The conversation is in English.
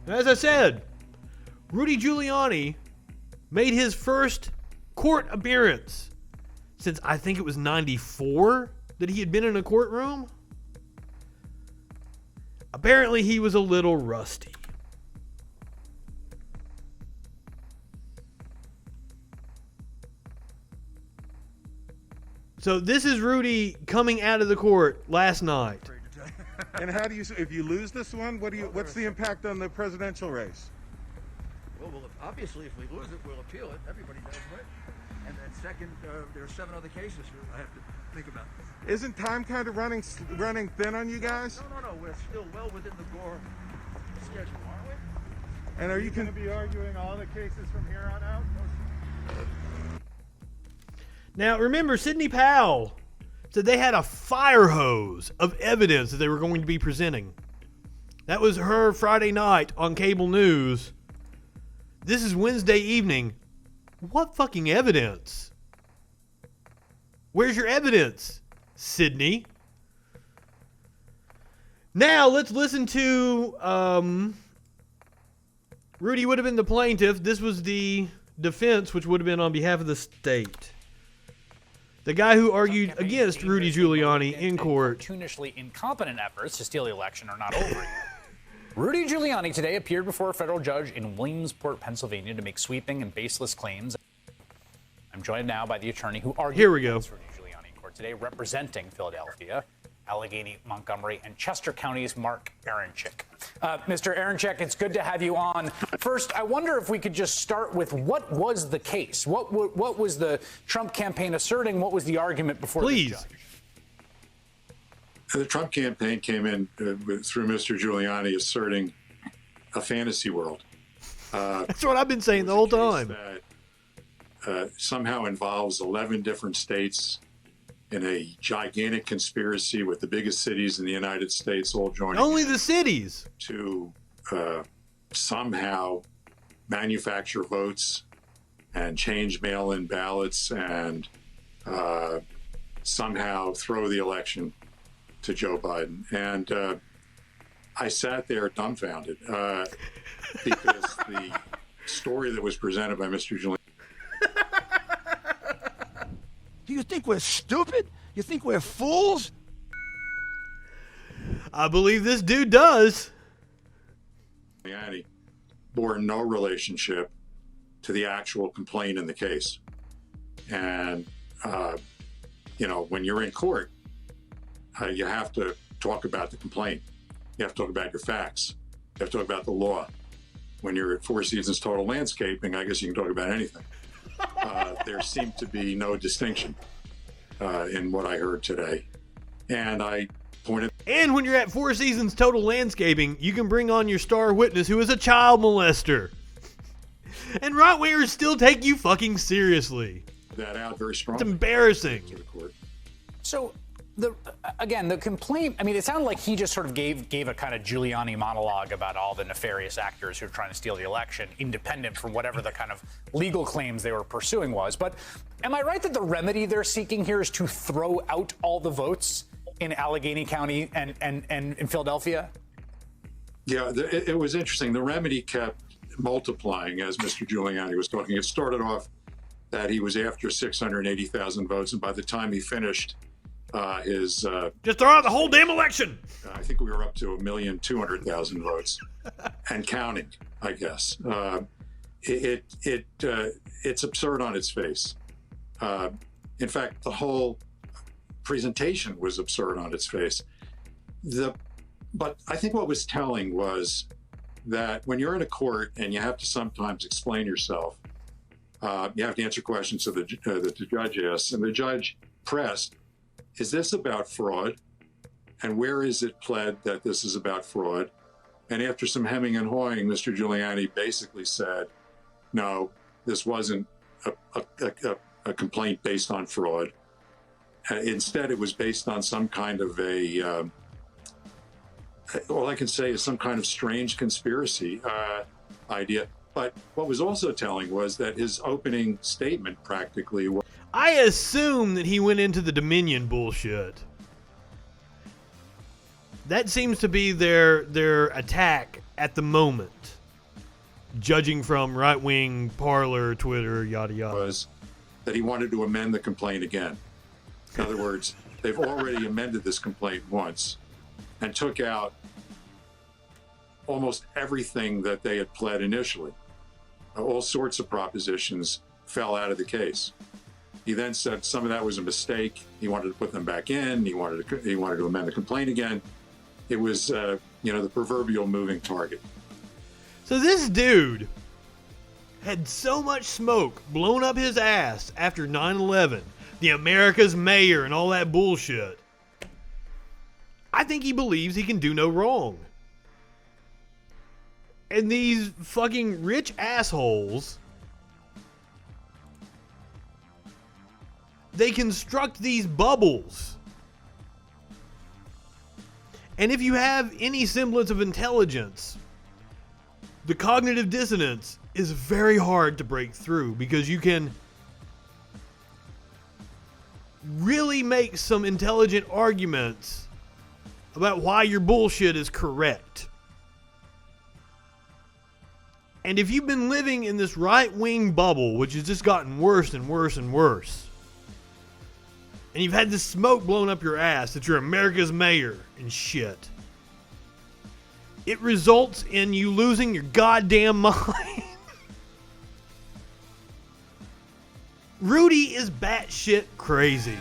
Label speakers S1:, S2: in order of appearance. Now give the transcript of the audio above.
S1: As I said, Rudy Giuliani made his first court appearance since I think it was 94 that he had been in a courtroom. Apparently he was a little rusty. So this is Rudy coming out of the court last night.
S2: And how do you, if you lose this one, what's the impact on the presidential race?
S3: Well, obviously, if we lose it, we'll appeal it. Everybody does, right? And then second, there are 7 other cases I have to think about.
S2: Isn't time kind of running thin on you guys?
S3: No. We're still well within the Gore schedule, aren't we?
S2: And are you
S4: going to be arguing all the cases from here on out?
S1: Now, remember, Sidney Powell said they had a fire hose of evidence that they were going to be presenting. That was her Friday night on cable news. This is Wednesday evening. What fucking evidence? Where's your evidence, Sidney? Now, let's listen to... Rudy would have been the plaintiff. This was the defense, which would have been on behalf of the state. The guy who argued against Rudy Giuliani in court.
S5: Cartoonishly incompetent efforts to steal the election are not over yet. Rudy Giuliani today appeared before a federal judge in Williamsport, Pennsylvania, to make sweeping and baseless claims. I'm joined now by the attorney who argued against Rudy Giuliani in court today, representing Philadelphia, Allegheny, Montgomery, and Chester counties, Mark Aronczyk. Mr. Aronczyk, it's good to have you on. First, I wonder if we could just start with what was the case? What was the Trump campaign asserting? What was the argument before the judge?
S6: The Trump campaign came in through Mr. Giuliani asserting a fantasy world.
S1: That's what I've been saying the whole time.
S6: That somehow involves 11 different states in a gigantic conspiracy with the biggest cities in the United States all joining.
S1: Only the cities.
S6: To somehow manufacture votes and change mail-in ballots and somehow throw the election to Joe Biden. And I sat there dumbfounded because the story that was presented by Mr. Giuliani.
S3: Do you think we're stupid? You think we're fools?
S1: I believe this dude does.
S6: Giuliani bore no relationship to the actual complaint in the case. And, when you're in court, you have to talk about the complaint. You have to talk about your facts. You have to talk about the law. When you're at Four Seasons Total Landscaping, I guess you can talk about anything. There seemed to be no distinction in what I heard today. And I pointed...
S1: And when you're at Four Seasons Total Landscaping, you can bring on your star witness who is a child molester. And right-wingers still take you fucking seriously.
S6: That out very strongly.
S1: It's embarrassing.
S6: To the court.
S5: So... the complaint, I mean, it sounded like he just sort of gave a kind of Giuliani monologue about all the nefarious actors who are trying to steal the election, independent from whatever the kind of legal claims they were pursuing was. But am I right that the remedy they're seeking here is to throw out all the votes in Allegheny County and in Philadelphia?
S6: Yeah, it was interesting. The remedy kept multiplying as Mr. Giuliani was talking. It started off that he was after 680,000 votes, and by the time he finished
S1: just throw out the whole damn election.
S6: I think we were up to 1,200,000 votes and counting, I guess. It's absurd on its face. In fact, the whole presentation was absurd on its face. But I think what was telling was that when you're in a court and you have to sometimes explain yourself, you have to answer questions that the judge asks, and the judge pressed, is this about fraud? And where is it pled that this is about fraud? And after some hemming and hawing, Mr. Giuliani basically said, no, this wasn't a complaint based on fraud. Instead, it was based on some kind of all I can say is some kind of strange conspiracy idea. But what was also telling was that his opening statement practically was,
S1: I assume that he went into the Dominion bullshit. That seems to be their attack at the moment. judging from right-wing Parler, Twitter, yada yada.
S6: Was that he wanted to amend the complaint again. In other words, they've already amended this complaint once and took out almost everything that they had pled initially. All sorts of propositions fell out of the case. He then said some of that was a mistake. He wanted to put them back in. He wanted to amend the complaint again. It was, the proverbial moving target.
S1: So this dude had so much smoke blown up his ass after 9/11, the America's mayor and all that bullshit. I think he believes he can do no wrong. And these fucking rich assholes, they construct these bubbles. And if you have any semblance of intelligence, the cognitive dissonance is very hard to break through, because you can really make some intelligent arguments about why your bullshit is correct. And if you've been living in this right-wing bubble, which has just gotten worse and worse and worse, and you've had this smoke blown up your ass that you're America's mayor and shit, it results in you losing your goddamn mind. Rudy is batshit crazy.